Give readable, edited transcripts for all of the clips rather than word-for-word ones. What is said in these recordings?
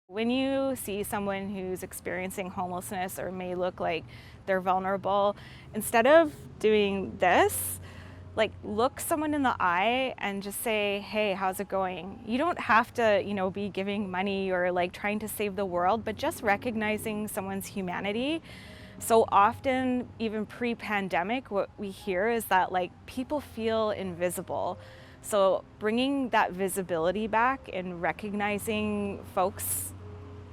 When you see someone who's experiencing homelessness or may look like they're vulnerable, instead of doing this, like look someone in the eye and just say, hey, how's it going? You don't have to, be giving money or like trying to save the world, but just recognizing someone's humanity. So often, even pre-pandemic, what we hear is that like people feel invisible. So bringing that visibility back and recognizing folks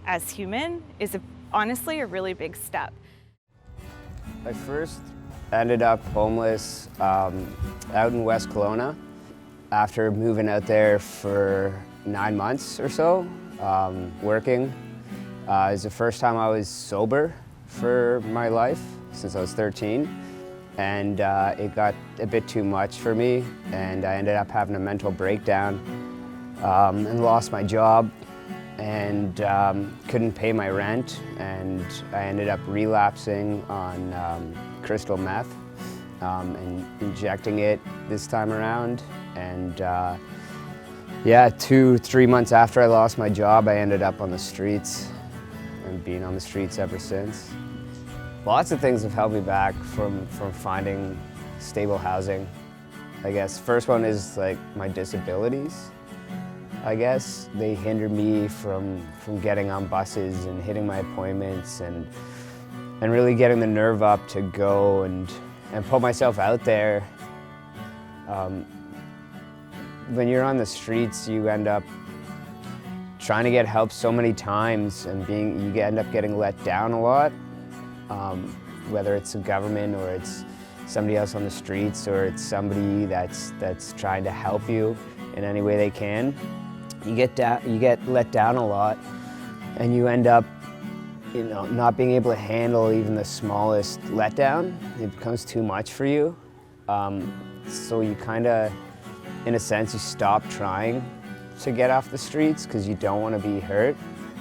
as human is honestly a really big step. I first ended up homeless out in West Kelowna after moving out there for 9 months or so, working. It was the first time I was sober for my life since I was 13, and it got a bit too much for me, and I ended up having a mental breakdown and lost my job and couldn't pay my rent, and I ended up relapsing on crystal meth and injecting it this time around. And yeah, 2-3 months after I lost my job, I ended up on the streets and been on the streets ever since. Lots of things have held me back from finding stable housing. I guess first one is like my disabilities. I guess they hinder me from getting on buses and hitting my appointments and really getting the nerve up to go and put myself out there. When you're on the streets, you end up trying to get help so many times and you end up getting let down a lot, whether it's the government or it's somebody else on the streets or it's somebody that's trying to help you in any way they can. You get let down a lot, and you end up, not being able to handle even the smallest letdown. It becomes too much for you. So you kind of, in a sense, you stop trying to get off the streets because you don't want to be hurt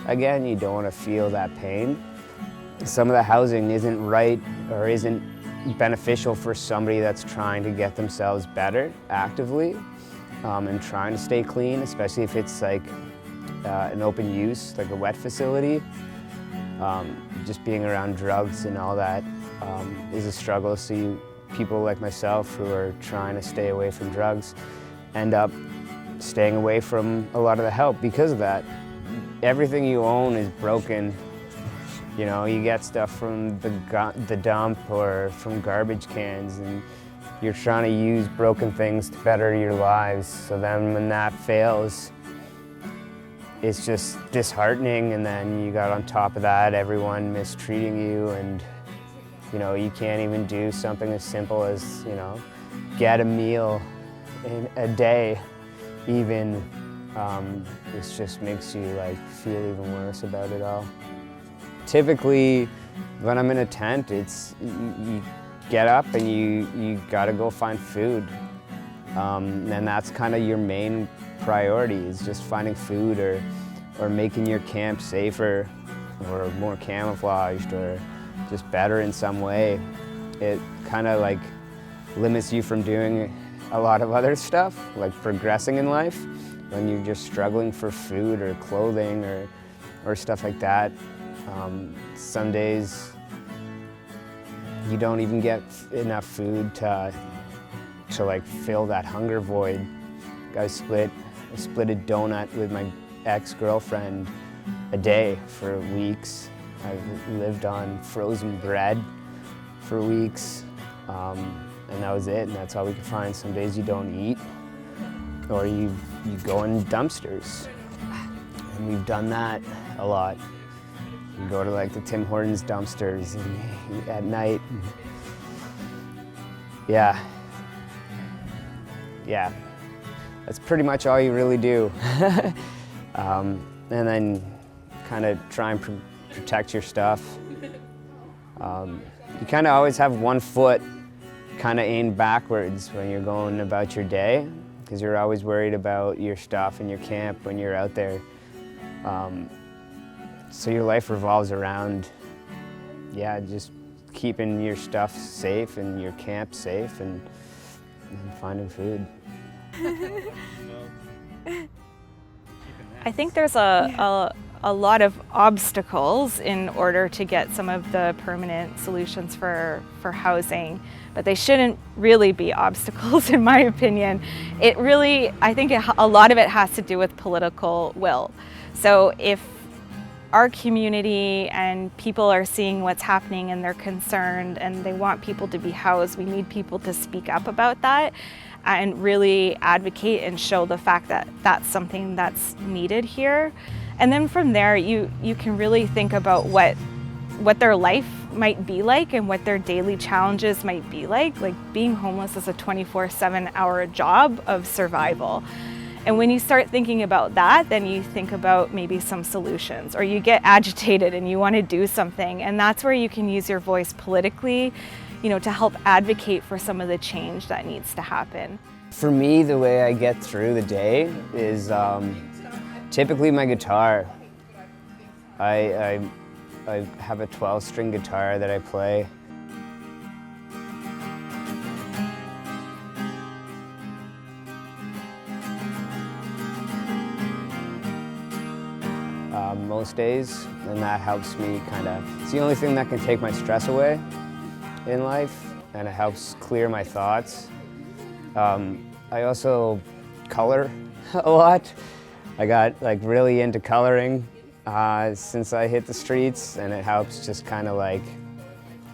again. You don't want to feel that pain. Some of the housing isn't right or isn't beneficial for somebody that's trying to get themselves better actively. And trying to stay clean, especially if it's like an open use, like a wet facility. Just being around drugs and all that is a struggle. So people like myself who are trying to stay away from drugs end up staying away from a lot of the help because of that. Everything you own is broken. You get stuff from the dump or from garbage cans, and you're trying to use broken things to better your lives. So then when that fails, it's just disheartening, and then you got on top of that everyone mistreating you, and you can't even do something as simple as get a meal in a day even. It just makes you feel even worse about it all. Typically when I'm in a tent, it's you get up and you gotta go find food. And that's kind of your main priority, is just finding food or making your camp safer or more camouflaged or just better in some way. It kind of limits you from doing a lot of other stuff, like progressing in life, when you're just struggling for food or clothing or stuff like that. Some days you don't even get enough food to fill that hunger void. I split a donut with my ex-girlfriend a day for weeks. I've lived on frozen bread for weeks, and that was it, and that's all we could find. Some days you don't eat, or you go in dumpsters, and we've done that a lot. You go to the Tim Hortons dumpsters and at night. Yeah, that's pretty much all you really do. And then kind of try and protect your stuff. You kind of always have one foot kind of aimed backwards when you're going about your day, because you're always worried about your stuff and your camp when you're out there. So your life revolves around, just keeping your stuff safe and your camp safe and finding food. I think there's a a lot of obstacles in order to get some of the permanent solutions for housing, but they shouldn't really be obstacles in my opinion. I think a lot of it has to do with political will. So if our community and people are seeing what's happening and they're concerned and they want people to be housed, we need people to speak up about that and really advocate and show the fact that that's something that's needed here. And then from there, you can really think about what their life might be like and what their daily challenges might be like. Like being homeless is a 24/7 hour job of survival. And when you start thinking about that, then you think about maybe some solutions, or you get agitated and you want to do something. And that's where you can use your voice politically, to help advocate for some of the change that needs to happen. For me, the way I get through the day is typically my guitar. I have a 12-string guitar that I play. Most days, and that helps me it's the only thing that can take my stress away in life, and it helps clear my thoughts. I also color a lot. I got really into coloring since I hit the streets, and it helps just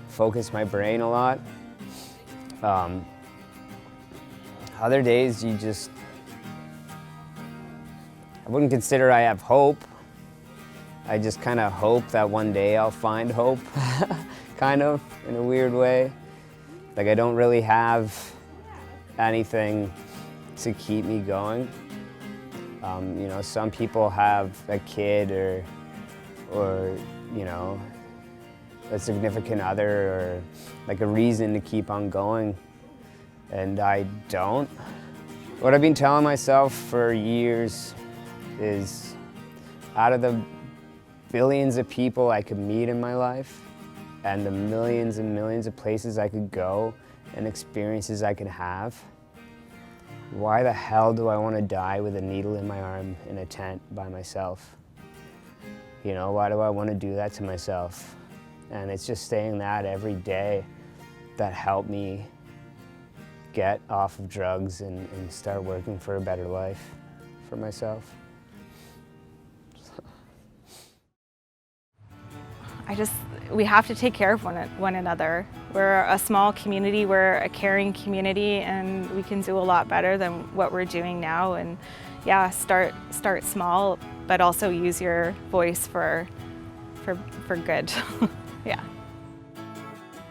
focus my brain a lot. Other days I wouldn't consider I have hope. I just hope that one day I'll find hope, in a weird way. I don't really have anything to keep me going. Some people have a kid or a significant other, or a reason to keep on going, and I don't. What I've been telling myself for years is, out of the billions of people I could meet in my life, and the millions and millions of places I could go and experiences I could have, why the hell do I want to die with a needle in my arm in a tent by myself? Why do I want to do that to myself? And it's just saying that every day that helped me get off of drugs and start working for a better life for myself. We have to take care of one another. We're a small community, we're a caring community, and we can do a lot better than what we're doing now. And yeah, start small, but also use your voice for good. Yeah.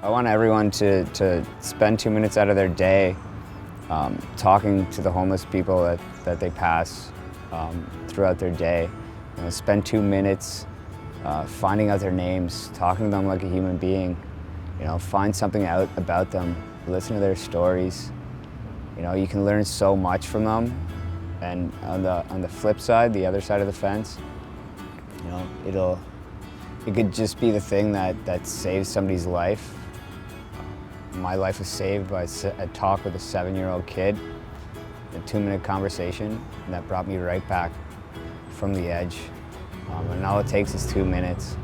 I want everyone to spend 2 minutes out of their day talking to the homeless people that they pass throughout their day. Spend 2 minutes finding out their names, talking to them like a human being. Find something out about them, listen to their stories. You can learn so much from them. And on the flip side, the other side of the fence, it could just be the thing that saves somebody's life. My life was saved by a talk with a 7-year-old kid, a 2-minute conversation, and that brought me right back from the edge. And all it takes is 2 minutes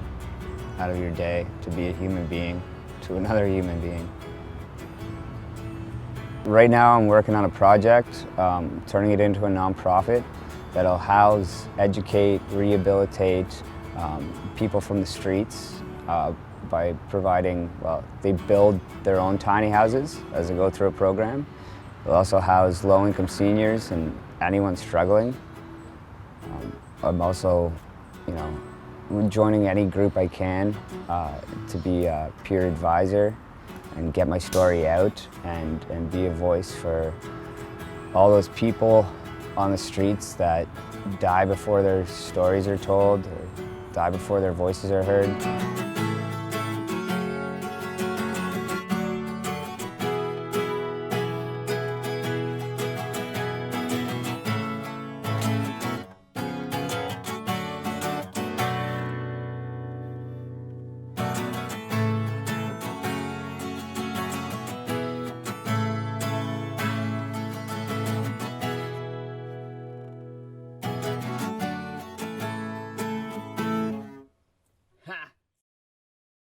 out of your day to be a human being to another human being. Right now I'm working on a project, turning it into a nonprofit that'll house, educate, rehabilitate people from the streets by providing, they build their own tiny houses as they go through a program. They'll also house low-income seniors and anyone struggling. I'm also joining any group I can to be a peer advisor and get my story out and be a voice for all those people on the streets that die before their stories are told or die before their voices are heard.